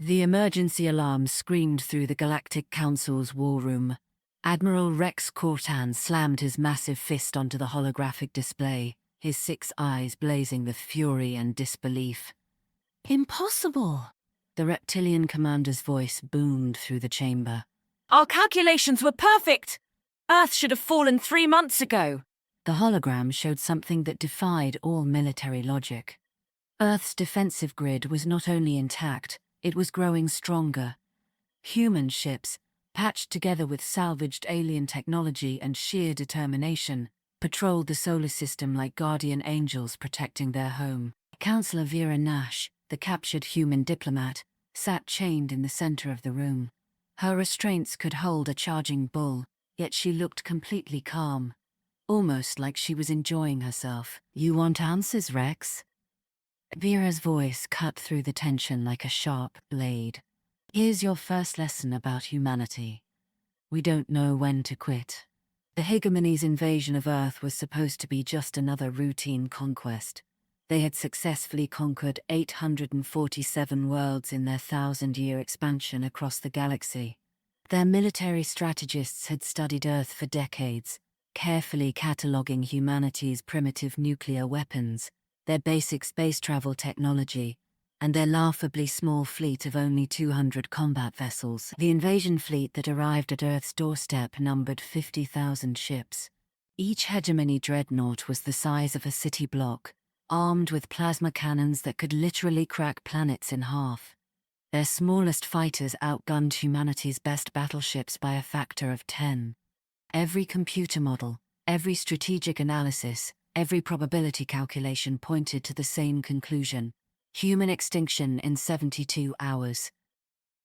The emergency alarm screamed through the Galactic Council's war room. Admiral Rex Cortan slammed his massive fist onto the holographic display, his 6 eyes blazing with fury and disbelief. "Impossible!" The reptilian commander's voice boomed through the chamber. "Our calculations were perfect! Earth should have fallen 3 months ago!" The hologram showed something that defied all military logic. Earth's defensive grid was not only intact, it was growing stronger. Human ships, patched together with salvaged alien technology and sheer determination, patrolled the solar system like guardian angels protecting their home. Counselor Vera Nash, the captured human diplomat, sat chained in the center of the room. Her restraints could hold a charging bull, yet she looked completely calm, almost like she was enjoying herself. "You want answers, Rex?" Vera's voice cut through the tension like a sharp blade. "Here's your first lesson about humanity. We don't know when to quit." The Hegemony's invasion of Earth was supposed to be just another routine conquest. They had successfully conquered 847 worlds in their 1,000-year expansion across the galaxy. Their military strategists had studied Earth for decades, carefully cataloguing humanity's primitive nuclear weapons, their basic space travel technology, and their laughably small fleet of only 200 combat vessels. The invasion fleet that arrived at Earth's doorstep numbered 50,000 ships. Each Hegemony dreadnought was the size of a city block, armed with plasma cannons that could literally crack planets in half. Their smallest fighters outgunned humanity's best battleships by a factor of 10. Every computer model, every strategic analysis, every probability calculation pointed to the same conclusion: human extinction in 72 hours.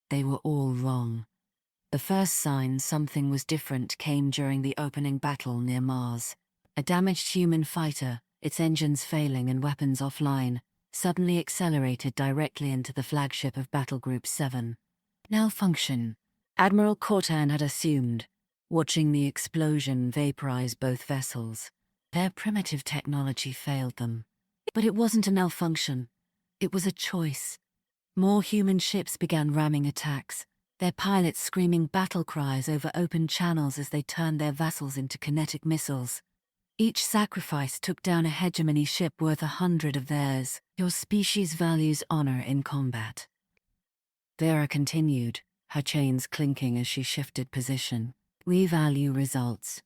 They were all wrong. The first sign something was different came during the opening battle near Mars. A damaged human fighter, its engines failing and weapons offline, suddenly accelerated directly into the flagship of Battle Group 7. Malfunction, Admiral Cortan had assumed, watching the explosion vaporize both vessels. Their primitive technology failed them. But it wasn't a malfunction. It was a choice. More human ships began ramming attacks, their pilots screaming battle cries over open channels as they turned their vessels into kinetic missiles. Each sacrifice took down a Hegemony ship worth 100 of theirs. "Your species values honor in combat." Vera continued, her chains clinking as she shifted position. "We value results."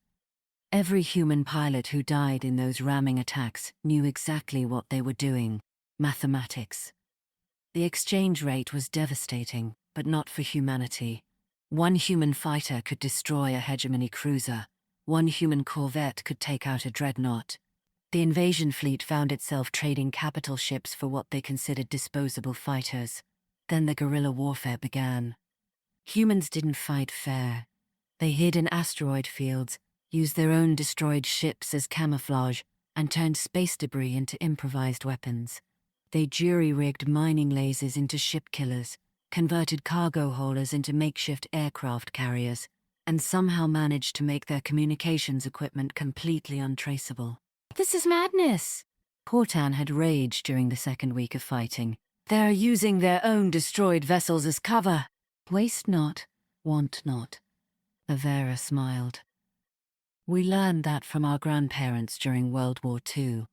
Every human pilot who died in those ramming attacks knew exactly what they were doing: mathematics. The exchange rate was devastating, but not for humanity. One human fighter could destroy a Hegemony cruiser. One human corvette could take out a dreadnought. The invasion fleet found itself trading capital ships for what they considered disposable fighters. Then the guerrilla warfare began. Humans didn't fight fair. They hid in asteroid fields, used their own destroyed ships as camouflage, and turned space debris into improvised weapons. They jury-rigged mining lasers into ship killers, converted cargo haulers into makeshift aircraft carriers, and somehow managed to make their communications equipment completely untraceable. "This is madness!" Cortan had raged during the second week of fighting. "They're using their own destroyed vessels as cover." "Waste not, want not." Avera smiled. "We learned that from our grandparents during World War II.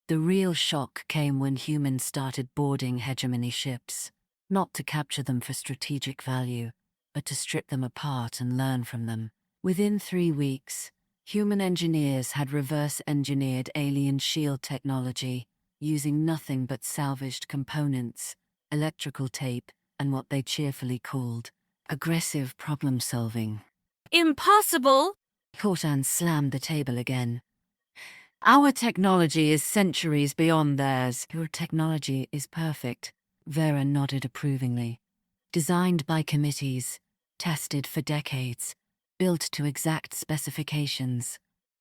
The real shock came when humans started boarding Hegemony ships, not to capture them for strategic value, but to strip them apart and learn from them. Within 3 weeks, human engineers had reverse-engineered alien shield technology, using nothing but salvaged components, electrical tape, and what they cheerfully called aggressive problem-solving. "Impossible!" Cortan slammed the table again. "Our technology is centuries beyond theirs." "Your technology is perfect," Vera nodded approvingly. "Designed by committees, tested for decades, built to exact specifications.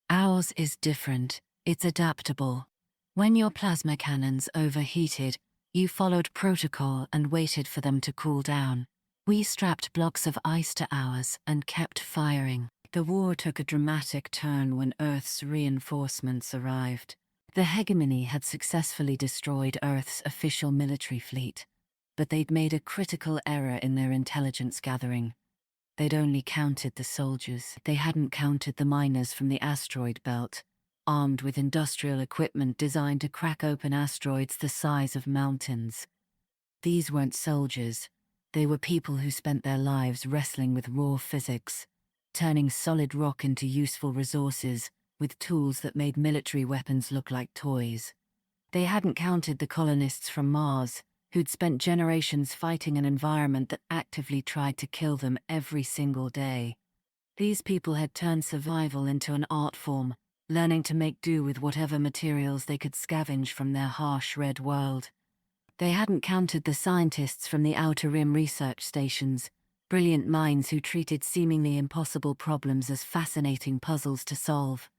Ours is different, it's adaptable. When your plasma cannons overheated, you followed protocol and waited for them to cool down. We strapped blocks of ice to ours and kept firing." The war took a dramatic turn when Earth's reinforcements arrived. The Hegemony had successfully destroyed Earth's official military fleet, But they'd made a critical error in their intelligence gathering. They'd only counted the soldiers. They hadn't counted the miners from the asteroid belt, armed with industrial equipment designed to crack open asteroids the size of mountains. These weren't soldiers. They were people who spent their lives wrestling with raw physics, turning solid rock into useful resources with tools that made military weapons look like toys. They hadn't counted the colonists from Mars, who'd spent generations fighting an environment that actively tried to kill them every single day. These people had turned survival into an art form, learning to make do with whatever materials they could scavenge from their harsh red world. They hadn't counted the scientists from the Outer Rim research stations, brilliant minds who treated seemingly impossible problems as fascinating puzzles to solve.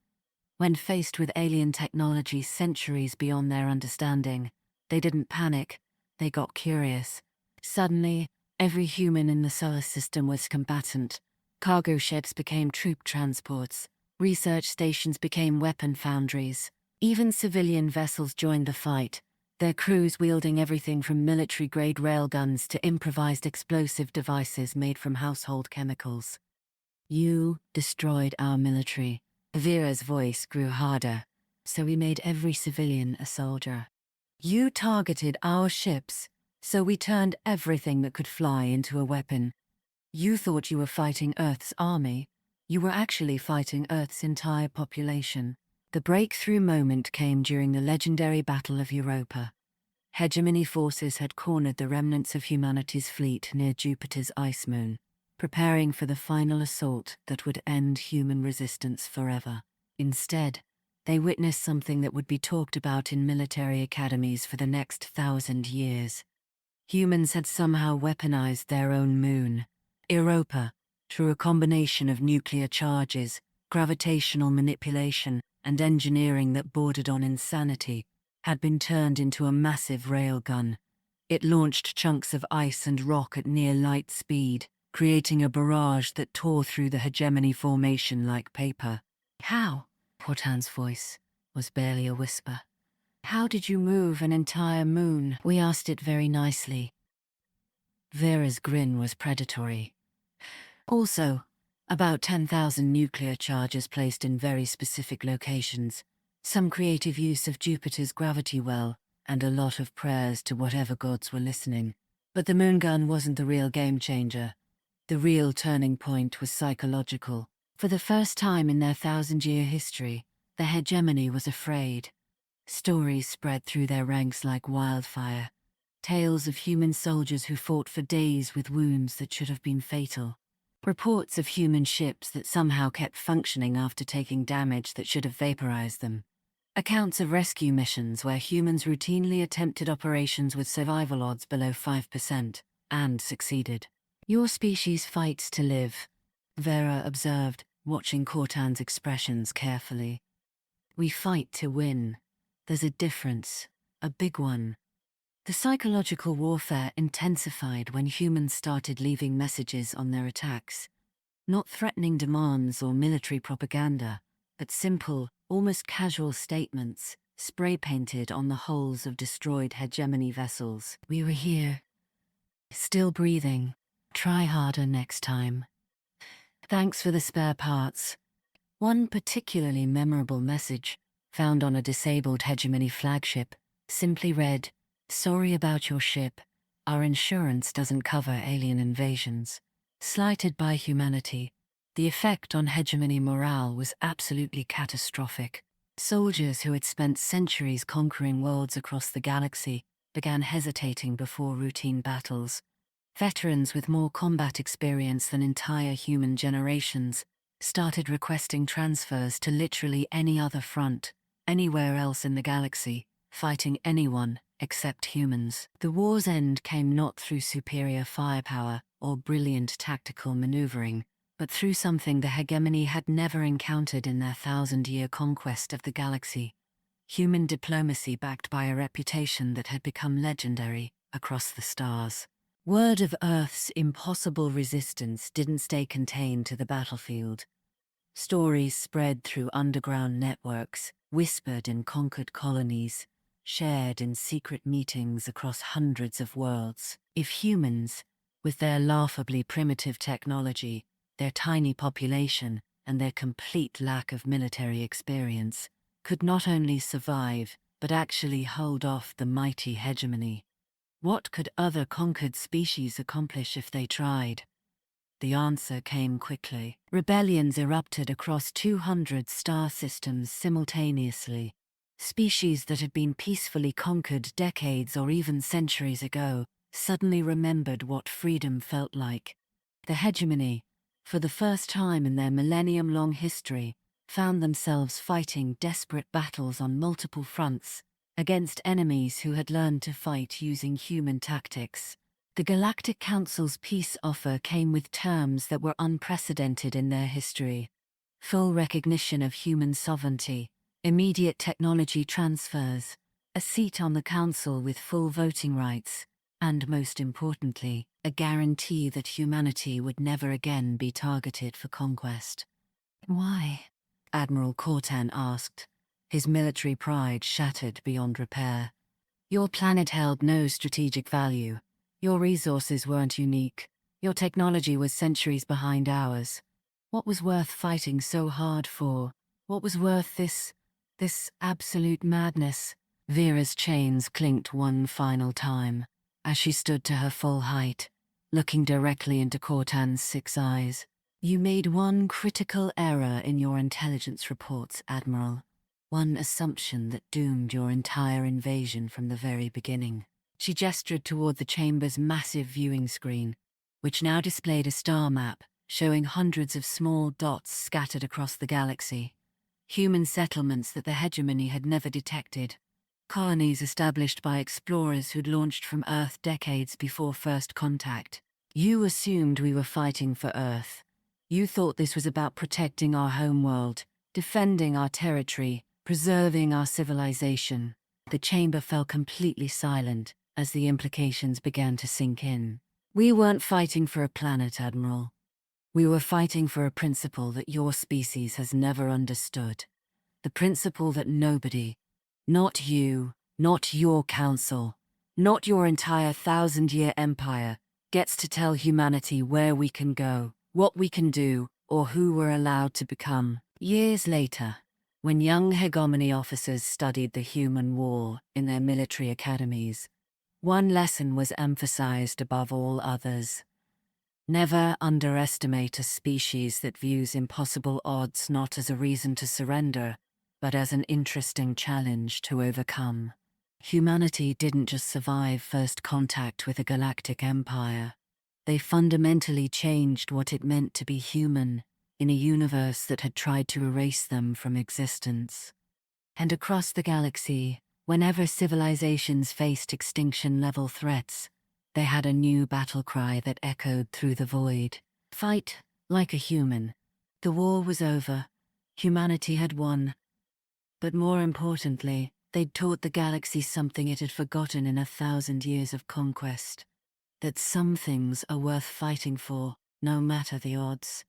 When faced with alien technology centuries beyond their understanding, they didn't panic, they got curious. Suddenly, every human in the solar system was combatant. Cargo ships became troop transports. Research stations became weapon foundries. Even civilian vessels joined the fight, their crews wielding everything from military-grade railguns to improvised explosive devices made from household chemicals. You destroyed our military. Vera's voice grew harder, so we made every civilian a soldier. You targeted our ships, so we turned everything that could fly into a weapon. You thought you were fighting Earth's army. You were actually fighting Earth's entire population. The breakthrough moment came during the legendary Battle of Europa. Hegemony forces had cornered the remnants of humanity's fleet near Jupiter's ice moon, preparing for the final assault that would end human resistance forever. Instead, they witnessed something that would be talked about in military academies for the next 1,000 years. Humans had somehow weaponized their own moon, Europa, through a combination of nuclear charges, gravitational manipulation, and engineering that bordered on insanity, had been turned into a massive railgun. It launched chunks of ice and rock at near light speed, creating a barrage that tore through the Hegemony formation like paper. How? Hortan's voice was barely a whisper. How did you move an entire moon? We asked it very nicely. Vera's grin was predatory. Also, about 10,000 nuclear charges placed in very specific locations, some creative use of Jupiter's gravity well, and a lot of prayers to whatever gods were listening. But the moon gun wasn't the real game changer. The real turning point was psychological. For the first time in their 1,000-year history, the Hegemony was afraid. Stories spread through their ranks like wildfire. Tales of human soldiers who fought for days with wounds that should have been fatal. Reports of human ships that somehow kept functioning after taking damage that should have vaporized them. Accounts of rescue missions where humans routinely attempted operations with survival odds below 5%, and succeeded. Your species fights to live, Vera observed, watching Cortan's expressions carefully. We fight to win. There's a difference, a big one. The psychological warfare intensified when humans started leaving messages on their attacks. Not threatening demands or military propaganda, but simple, almost casual statements, spray-painted on the hulls of destroyed Hegemony vessels. We were here. Still breathing. Try harder next time. Thanks for the spare parts. One particularly memorable message, found on a disabled Hegemony flagship, simply read, "Sorry about your ship. Our insurance doesn't cover alien invasions." Slighted by humanity, the effect on Hegemony morale was absolutely catastrophic. Soldiers who had spent centuries conquering worlds across the galaxy began hesitating before routine battles. Veterans with more combat experience than entire human generations started requesting transfers to literally any other front, anywhere else in the galaxy, fighting anyone except humans. The war's end came not through superior firepower or brilliant tactical maneuvering, but through something the Hegemony had never encountered in their 1,000-year conquest of the galaxy: human diplomacy backed by a reputation that had become legendary across the stars. Word of Earth's impossible resistance didn't stay contained to the battlefield. Stories spread through underground networks, whispered in conquered colonies, shared in secret meetings across hundreds of worlds. If humans, with their laughably primitive technology, their tiny population, and their complete lack of military experience, could not only survive, but actually hold off the mighty hegemony, what could other conquered species accomplish if they tried? The answer came quickly. Rebellions erupted across 200 star systems simultaneously. Species that had been peacefully conquered decades or even centuries ago suddenly remembered what freedom felt like. The hegemony, for the first time in their millennium-long history, found themselves fighting desperate battles on multiple fronts against enemies who had learned to fight using human tactics. The Galactic Council's peace offer came with terms that were unprecedented in their history. Full recognition of human sovereignty, immediate technology transfers, a seat on the council with full voting rights, and most importantly, a guarantee that humanity would never again be targeted for conquest. Why? Admiral Cortan asked, his military pride shattered beyond repair. Your planet held no strategic value. Your resources weren't unique. Your technology was centuries behind ours. What was worth fighting so hard for? What was worth this absolute madness? Vera's chains clinked one final time, as she stood to her full height, looking directly into Cortan's 6 eyes. You made one critical error in your intelligence reports, Admiral. One assumption that doomed your entire invasion from the very beginning. She gestured toward the chamber's massive viewing screen, which now displayed a star map showing hundreds of small dots scattered across the galaxy. Human settlements that the hegemony had never detected. Colonies established by explorers who'd launched from Earth decades before first contact. You assumed we were fighting for Earth. You thought this was about protecting our homeworld, defending our territory, preserving our civilization. The chamber fell completely silent as the implications began to sink in. We weren't fighting for a planet, Admiral. We were fighting for a principle that your species has never understood. The principle that nobody, not you, not your council, not your entire 1,000-year empire, gets to tell humanity where we can go, what we can do, or who we're allowed to become. Years later, when young Hegemony officers studied the human war in their military academies, one lesson was emphasized above all others. Never underestimate a species that views impossible odds not as a reason to surrender, but as an interesting challenge to overcome. Humanity didn't just survive first contact with a galactic empire. They fundamentally changed what it meant to be human in a universe that had tried to erase them from existence. And across the galaxy, whenever civilizations faced extinction-level threats, they had a new battle cry that echoed through the void. Fight like a human. The war was over. Humanity had won. But more importantly, they'd taught the galaxy something it had forgotten in 1,000 years of conquest. That some things are worth fighting for, no matter the odds.